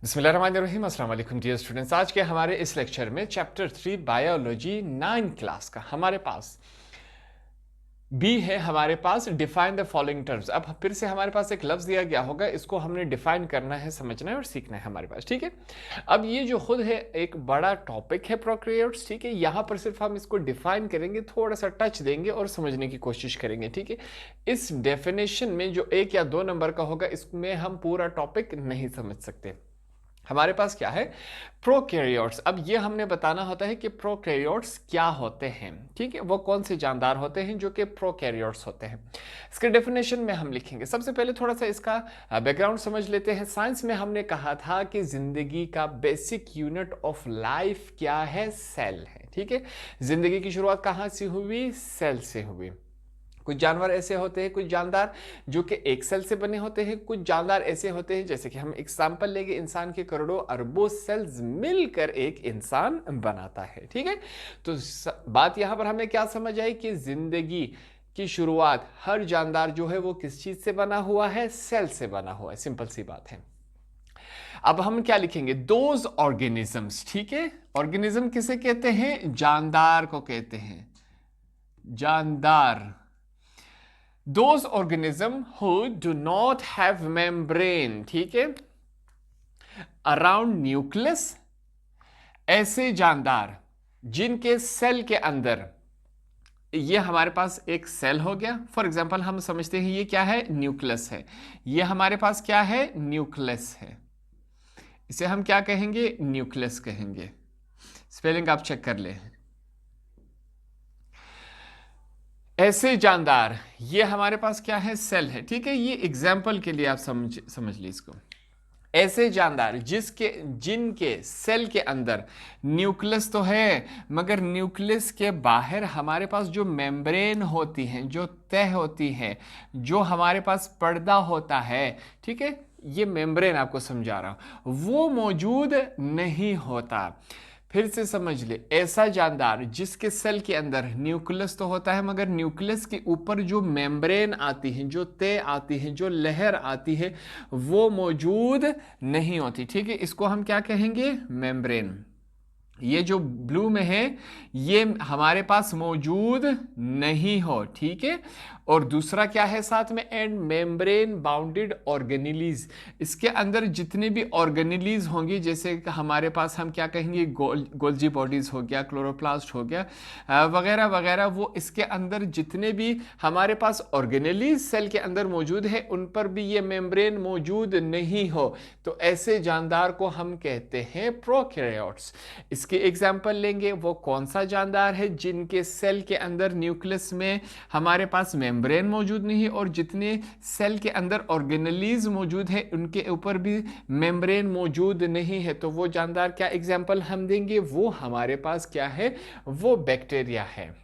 बिस्मिल्लाहिर्रहमानिर्रहीम। अस्सलाम वालेकुम डियर स्टूडेंट्स। आज के हमारे इस लेक्चर में चैप्टर 3 बायोलॉजी 9 क्लास का हमारे पास बी है। हमारे पास डिफाइन द फॉलोइंग टर्म्स। अब फिर से हमारे पास एक लफ्ज दिया गया होगा, इसको हमने डिफाइन करना है, समझना है और सीखना है हमारे पास। ठीक है, अब ये जो खुद है एक बड़ा टॉपिक है प्रोकैरियोट्स। ठीक है, यहाँ पर सिर्फ हम इसको डिफाइन करेंगे, थोड़ा सा टच देंगे और समझने की कोशिश करेंगे। ठीक है, इस डेफिनेशन में जो 1 या 2 नंबर का होगा, इसमें हम पूरा टॉपिक नहीं समझ सकते। हमारे पास क्या है, प्रोकैरियोट्स। अब ये हमने बताना होता है कि प्रोकैरियोट्स क्या होते हैं। ठीक है, वो कौन से जानदार होते हैं जो कि प्रोकैरियोट्स होते हैं। इसके डेफिनेशन में हम लिखेंगे। सबसे पहले थोड़ा सा इसका बैकग्राउंड समझ लेते हैं। साइंस में हमने कहा था कि जिंदगी का बेसिक यूनिट ऑफ लाइफ क्या है, सेल है। ठीक है, जिंदगी की शुरुआत कहाँ से हुई, सेल से हुई। कुछ जानवर ऐसे होते हैं, कुछ जानदार जो कि एक सेल से बने होते हैं, कुछ जानदार ऐसे होते हैं जैसे कि हम एग्जांपल लेंगे, इंसान के करोड़ों अरबों सेल्स मिलकर एक इंसान बनाता है। ठीक है, तो बात यहां पर हमें क्या समझ आई कि जिंदगी की शुरुआत हर जानदार जो है वो किस चीज से बना हुआ है, सेल से बना हुआ है। सिंपल सी बात है। अब हम क्या लिखेंगे, दोज ऑर्गेनिजम्स। ठीक है, ऑर्गेनिज्म किसे कहते हैं, जानदार को कहते हैं, जानदार। Those organisms who do not have membrane, ठीक है, around nucleus, ऐसे जानदार जिनके सेल के अंदर, ये हमारे पास एक सेल हो गया। फॉर एग्जांपल हम समझते हैं ये क्या है, न्यूक्लियस है। ये हमारे पास क्या है, न्यूक्लियस है। इसे हम क्या कहेंगे, न्यूक्लियस कहेंगे। स्पेलिंग आप चेक कर ले। ऐसे जानदार, ये हमारे पास क्या है, सेल है। ठीक है, ये एग्जाम्पल के लिए आप समझ लीजिए इसको। ऐसे जानदार जिनके सेल के अंदर न्यूक्लियस तो है, मगर न्यूक्लियस के बाहर हमारे पास जो मेम्ब्रेन होती हैं, जो तह होती है, जो हमारे पास पर्दा होता है, ठीक है, ये मेम्ब्रेन आपको समझा रहा हूं, वो मौजूद नहीं होता। फिर से समझ ले, ऐसा जानदार जिसके सेल के अंदर न्यूक्लियस तो होता है, मगर न्यूक्लियस के ऊपर जो मेम्ब्रेन आती है, जो तह आती है, जो लहर आती है, वो मौजूद नहीं होती। ठीक है, इसको हम क्या कहेंगे, मेम्ब्रेन। ये जो ब्लू में है ये हमारे पास मौजूद नहीं हो। ठीक है, और दूसरा क्या है साथ में, एंड मेम्ब्रेन बाउंडेड ऑर्गेनेलीज। इसके अंदर जितने भी ऑर्गेनेलीज होंगी, जैसे हमारे पास हम क्या कहेंगे, गोल्जी बॉडीज हो गया, क्लोरोप्लास्ट हो गया, वगैरह वगैरह, वो इसके अंदर जितने भी हमारे पास ऑर्गेनेलीज सेल के अंदर मौजूद है, उन पर भी ये मेम्ब्रेन मौजूद नहीं हो, तो ऐसे जानदार को हम कहते हैं प्रोकैरियोट्स। इसके एग्जाम्पल लेंगे, वो कौन सा जानदार है जिनके सेल के अंदर न्यूक्लियस में हमारे पास मेम्ब्रेन मौजूद नहीं है, और जितने सेल के अंदर ऑर्गेनेलीज मौजूद है उनके ऊपर भी मेम्ब्रेन मौजूद नहीं है। तो वो जानदार क्या एग्जाम्पल हम देंगे, वो हमारे पास क्या है, वो बैक्टीरिया है।